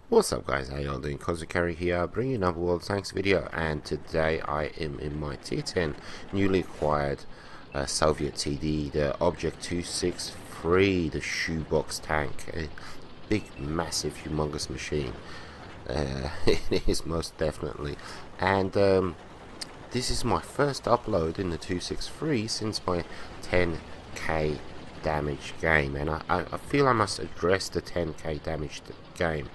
What's up guys, how y'all doing? Kozukari here, bringing another World Tanks video, and today I am in my tier 10 newly acquired Soviet TD, the Object 263, the shoebox tank, a big, massive, humongous machine. It is most definitely, and this is my first upload in the 263 since my 10k damage game, and I feel I must address the 10k damage game.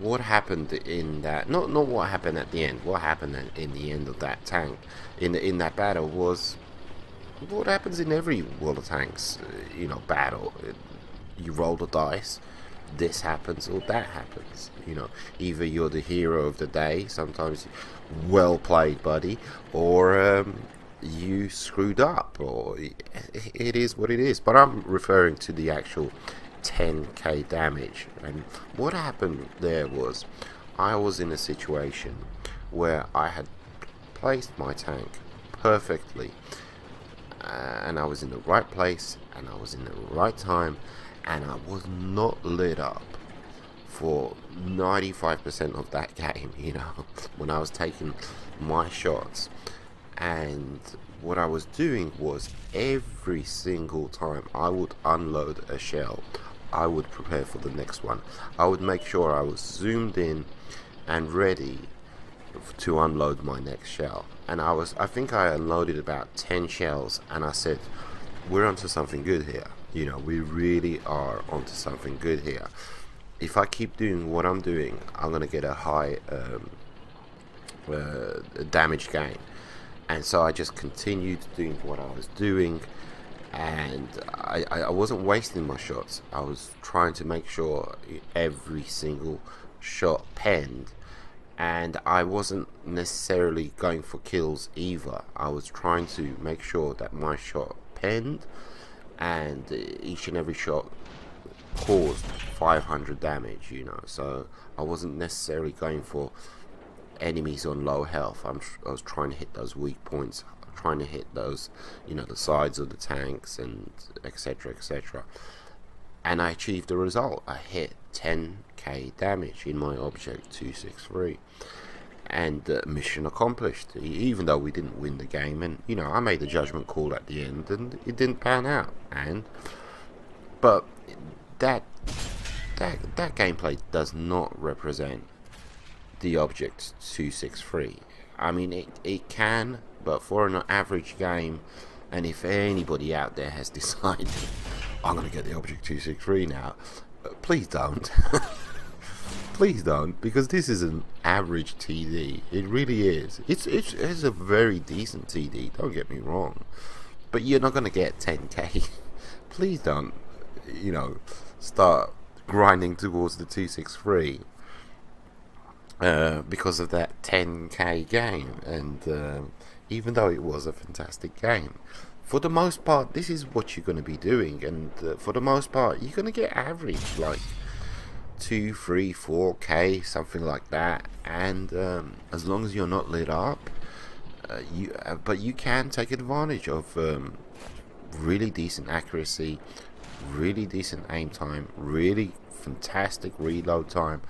What happened in that? Not what happened at the end. What happened in the end of that tank, in that battle, was what happens in every World of Tanks, battle. You roll the dice. This happens or that happens. Either you're the hero of the day. Sometimes, well played, buddy, or you screwed up, or it is what it is. But I'm referring to the actual 10k damage. And what happened there was, I was in a situation where I had placed my tank perfectly, and I was in the right place and I was in the right time, and I was not lit up for 95% of that game, when I was taking my shots. And what I was doing was, every single time I would unload a shell, I would prepare for the next one. I would make sure I was zoomed in and ready to unload my next shell. And I think I unloaded about 10 shells, and I said, we're onto something good here. We really are onto something good here. If I keep doing what I'm doing, I'm going to get a high damage gain. And so I just continued doing what I was doing, and I wasn't wasting my shots. I was trying to make sure every single shot penned, and I wasn't necessarily going for kills either. I was trying to make sure that my shot penned, and each and every shot caused 500 damage, so I wasn't necessarily going for enemies on low health. I was trying to hit those weak points, trying to hit those, the sides of the tanks, and etc. And I achieved the result. I hit 10k damage in my Object 263, and mission accomplished. Even though we didn't win the game, and I made the judgment call at the end, and it didn't pan out. But that gameplay does not represent the Object 263. I mean, it can, but for an average game, and if anybody out there has decided, I'm going to get the Object 263 now, please don't. Please don't, because this is an average TD. It really is. It's a very decent TD, don't get me wrong, but you're not going to get 10k. Please don't, start grinding towards the 263 because of that 10k game. And even though it was a fantastic game, for the most part, this is what you're going to be doing, and for the most part, you're going to get average, like 2, 3, 4k, something like that. And as long as you're not lit up, but you can take advantage of really decent accuracy, really decent aim time, really fantastic reload time.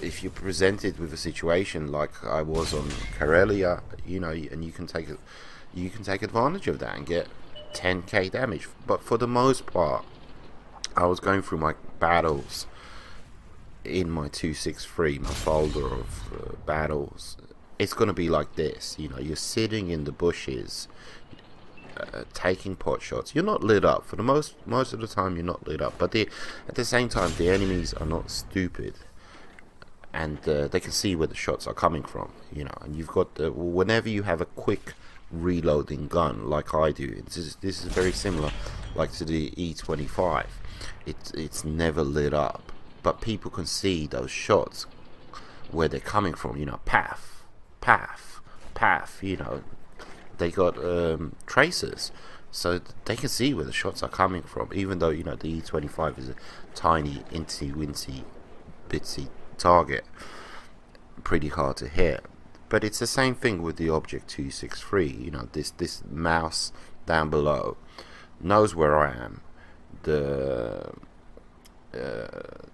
If you're presented with a situation like I was on Karelia, and you can take advantage of that and get 10k damage. But for the most part, I was going through my battles in my 263, my folder of battles. It's going to be like this. You're sitting in the bushes, taking pot shots. You're not lit up for the most of the time. You're not lit up, but at the same time, the enemies are not stupid, and they can see where the shots are coming from. And you've got whenever you have a quick reloading gun like I do, this is very similar, like to the E25. It's never lit up, but people can see those shots where they're coming from. Path, path, path. They got tracers, so they can see where the shots are coming from. Even though the E25 is a tiny, incy wincy, bitsy target, pretty hard to hit. But it's the same thing with the Object 263. This mouse down below knows where I am. The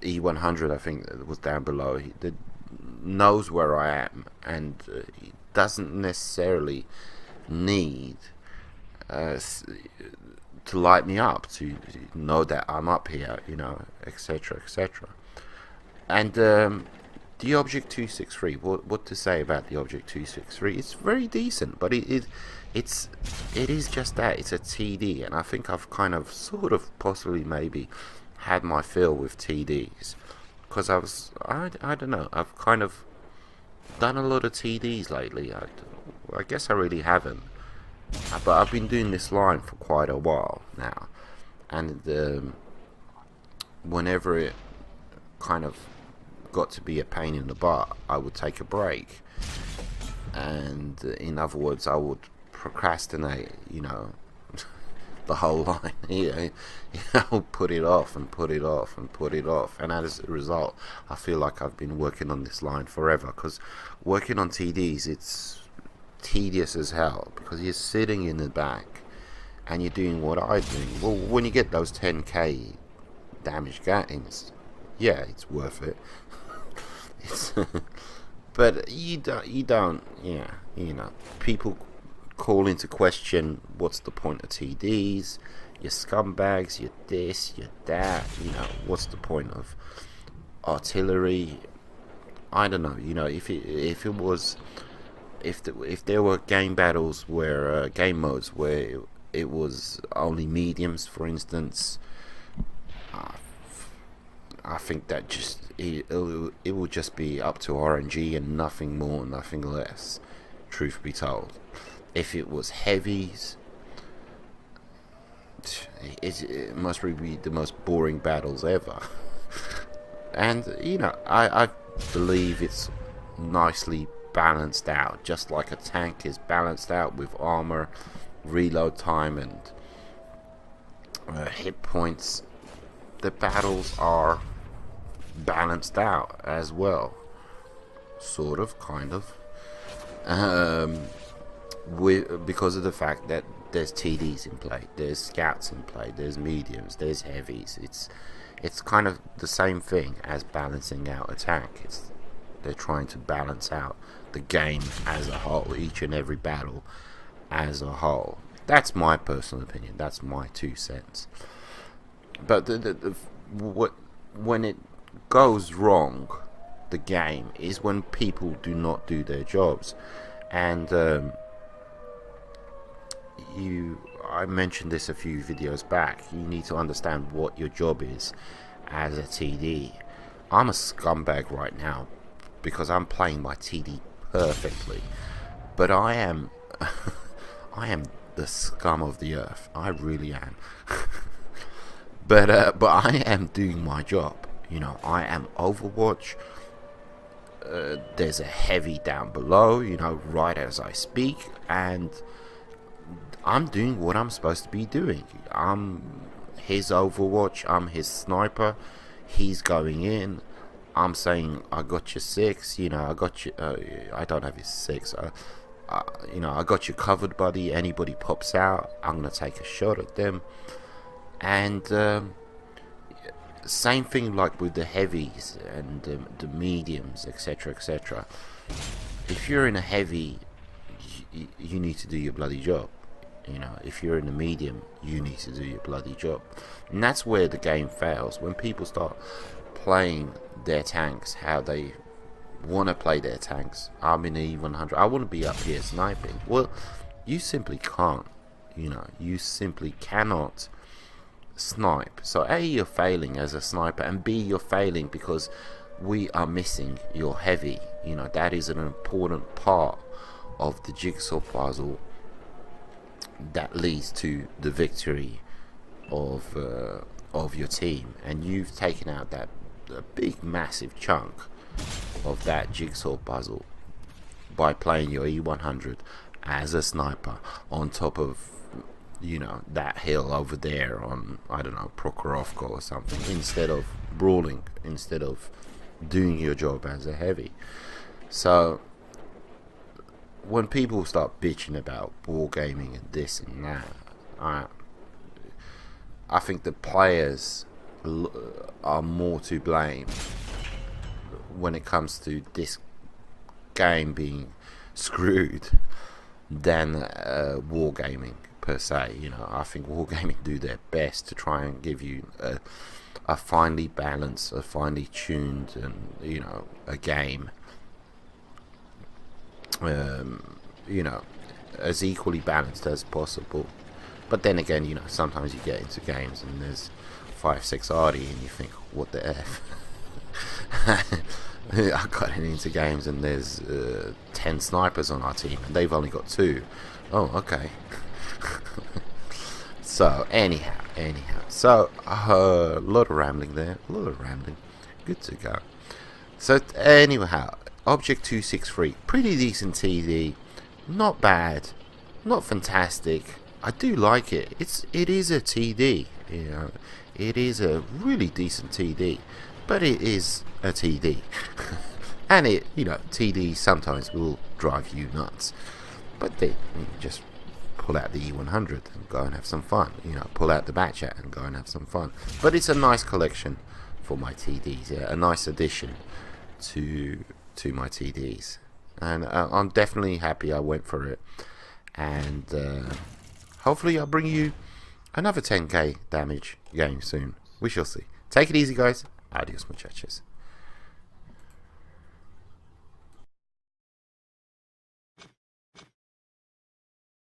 E100, I think was down below. He knows where I am, and he doesn't necessarily need to light me up to know that I'm up here, etc., etc. And the Object 263. What to say about the Object 263? It's very decent, but it is just that. It's a TD, and I think I've kind of, sort of, possibly, maybe had my fill with TDs, because I don't know. I've kind of done a lot of TDs lately. I guess I really haven't. But I've been doing this line for quite a while now, and whenever it kind of got to be a pain in the butt, I would take a break, and in other words, I would procrastinate, the whole line. Put it off and put it off and put it off, and as a result, I feel like I've been working on this line forever, because working on TDs, it's tedious as hell, because you're sitting in the back and you're doing what I'm doing. Well, when you get those 10k damage gains, yeah, it's worth it. But you don't, people call into question what's the point of TDs. You're scumbags, you're this, you're that, what's the point of artillery? I don't know, if there were game battles where game modes where it was only mediums, for instance, I think that it will just be up to RNG and nothing more, nothing less, truth be told. If it was heavies, it must be the most boring battles ever. And I believe it's nicely balanced out, just like a tank is balanced out with armor, reload time, and hit points. The battles are balanced out as well, sort of, kind of, because of the fact that there's TDs in play, there's scouts in play, there's mediums, there's heavies. It's kind of the same thing as balancing out a tank. They're trying to balance out the game as a whole, each and every battle as a whole. That's my personal opinion. That's my 2 cents. But when it goes wrong, the game, is when people do not do their jobs. And I mentioned this a few videos back. You need to understand what your job is as a TD. I'm a scumbag right now because I'm playing my TD perfectly, but I am the scum of the earth. I really am. but I am doing my job. I am Overwatch. There's a heavy down below, right as I speak, and I'm doing what I'm supposed to be doing. I'm his Overwatch, I'm his sniper, he's going in, I'm saying, I got your 6, I got you, I don't have his 6, I got you covered, buddy. Anybody pops out, I'm going to take a shot at them. And same thing like with the heavies and the mediums, etc., etc. If you're in a heavy, you need to do your bloody job. If you're in a medium, you need to do your bloody job. And that's where the game fails, when people start playing their tanks how they want to play their tanks. I'm in E100, I want to be up here sniping. Well, you simply can't. You simply cannot snipe. So A, you're failing as a sniper, and B, you're failing because we are missing your heavy. That is an important part of the jigsaw puzzle that leads to the victory of your team, and you've taken out that big massive chunk of that jigsaw puzzle by playing your E100 as a sniper on top of that hill over there on, I don't know, Prokhorovka or something, instead of brawling, instead of doing your job as a heavy. So when people start bitching about wargaming and this and that, I think the players are more to blame when it comes to this game being screwed than wargaming per se. You know, I think wargaming do their best to try and give you a finely balanced, a finely tuned, and you know, a game. You know, as equally balanced as possible. But then again, you know, sometimes you get into games and there's 5-6 arty and you think, what the F? I got into games and there's 10 snipers on our team and they've only got 2. Oh, okay. So, anyhow. So, a lot of rambling there. Good to go. So, anyhow, Object 263. Pretty decent TD. Not bad. Not fantastic. I do like it. It is a TD. You know, it is a really decent TD. But it is a TD. And it, you know, TD sometimes will drive you nuts. But then you just pull out the E100 and go and have some fun. You know, pull out the Batchat and go and have some fun. But it's a nice collection for my TDs. Yeah, a nice addition to my TDs. And I'm definitely happy I went for it. And hopefully I'll bring you another 10k damage game soon. We shall see. Take it easy, guys. Adios, muchachos.